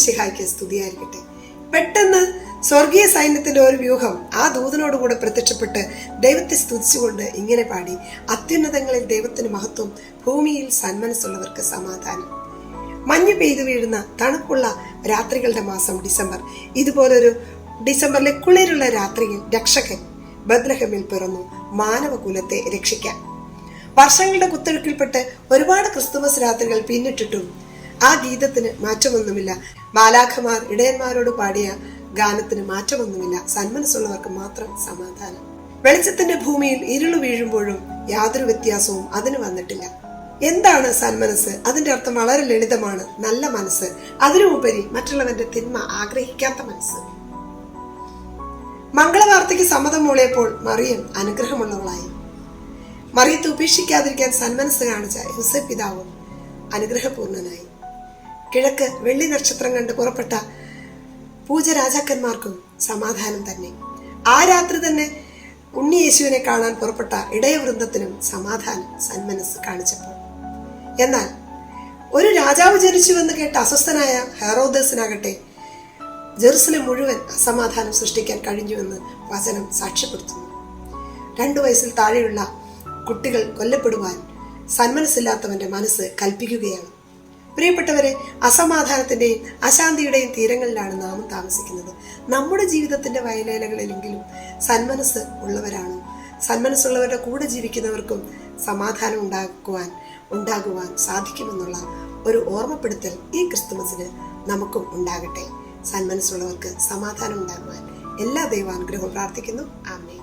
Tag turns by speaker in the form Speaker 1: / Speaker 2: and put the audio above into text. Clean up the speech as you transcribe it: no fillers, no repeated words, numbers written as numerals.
Speaker 1: മിശിഹായ്ക്ക് സ്തുതിയായിരിക്കട്ടെ. പെട്ടെന്ന് സ്വർഗീയ സൈന്യത്തിന്റെ ഒരു വ്യൂഹം ആ ദൂതനോടുകൂടെ പ്രത്യക്ഷപ്പെട്ട് ദൈവത്തെ സ്തുതിച്ചുകൊണ്ട് ഇങ്ങനെ പാടി: അത്യുന്നതങ്ങളിൽ ദൈവത്തിന് മഹത്വം, ഭൂമിയിൽ സന്മനസ്സുള്ളവർക്ക് സമാധാനം. മഞ്ഞ് പെയ്തു വീഴുന്ന തണുപ്പുള്ള രാത്രികളുടെ മാസം ഡിസംബർ. ഇതുപോലൊരു ഡിസംബറിലെ കുളിരുള്ള രാത്രിയിൽ രക്ഷകൻ ബത്ലഹേമിൽ പിറന്നു, മാനവകുലത്തെ രക്ഷിക്കാൻ. വർഷങ്ങളുടെ കുത്തൊഴുക്കിൽപ്പെട്ട് ഒരുപാട് ക്രിസ്തുമസ് രാത്രികൾ പിന്നിട്ടിട്ടും ആ ഗീതത്തിന് മാറ്റമൊന്നുമില്ല. മാലാഖമാർ ഇടയന്മാരോട് പാടിയ ഗാനത്തിന് മാറ്റമൊന്നുമില്ല. സന്മനസ്സുള്ളവർക്ക് മാത്രം സമാധാനം. വെളിച്ചത്തിന്റെ ഭൂമിയിൽ ഇരുളു വീഴുമ്പോഴും യാതൊരു വ്യത്യാസവും അതിന് വന്നിട്ടില്ല. എന്താണ് സന്മനസ്? അതിന്റെ അർത്ഥം വളരെ ലളിതമാണ്: നല്ല മനസ്സ്, അതിനുമുപരി മറ്റുള്ളവന്റെ തിന്മ ആഗ്രഹിക്കാത്ത മനസ്സ്. മംഗളവാർത്തയ്ക്ക് സമ്മതം മൂളിയപ്പോൾ മറിയം അനുഗ്രഹമുള്ളവളായി. മറിയത്തെ ഉപേക്ഷിക്കാതിരിക്കാൻ സന്മനസ് കാണിച്ച യോസേപ്പ് പിതാവും അനുഗ്രഹപൂർണനായി. കിഴക്ക് വെള്ളി നക്ഷത്രം കണ്ട് പുറപ്പെട്ട പൂജരാജാക്കന്മാർക്കും സമാധാനം തന്നെ. ആ രാത്രി തന്നെ ഉണ്ണി യേശുവിനെ കാണാൻ പുറപ്പെട്ട ഇടയവൃന്ദത്തിനും സമാധാനം സന്മനസ് കാണിച്ചപ്പോൾ. എന്നാൽ ഒരു രാജാവ് ജനിച്ചുവെന്ന് കേട്ട് അസ്വസ്ഥനായ ഹെറോദസിനാകട്ടെ ജെറുസലേം മുഴുവൻ അസമാധാനം സൃഷ്ടിക്കാൻ കഴിഞ്ഞുവെന്ന് വചനം സാക്ഷ്യപ്പെടുത്തുന്നു. 2 വയസ്സിൽ താഴെയുള്ള കുട്ടികൾ കൊല്ലപ്പെടുവാൻ സന്മനസ്സില്ലാത്തവന്റെ മനസ്സ് കൽപ്പിക്കുകയാണ്. പ്രിയപ്പെട്ടവരെ, അസമാധാനത്തിന്റെയും അശാന്തിയുടെയും തീരങ്ങളിലാണ് നാം താമസിക്കുന്നത്. നമ്മുടെ ജീവിതത്തിന്റെ വയലേലകളിലെങ്കിലും സന്മനസ് ഉള്ളവരാണോ? സന്മനസ്സുള്ളവരുടെ കൂടെ ജീവിക്കുന്നവർക്കും സമാധാനം ഉണ്ടാകുവാൻ സാധിക്കുമെന്നുള്ള ഒരു ഓർമ്മപ്പെടുത്തൽ ഈ ക്രിസ്തുമസിന് നമുക്കും ഉണ്ടാകട്ടെ. സന്മനസ്സുള്ളവർക്ക് സമാധാനം ഉണ്ടാകുവാൻ എല്ലാ ദൈവാനുഗ്രഹവും പ്രാർത്ഥിക്കുന്നു. ആമേൻ.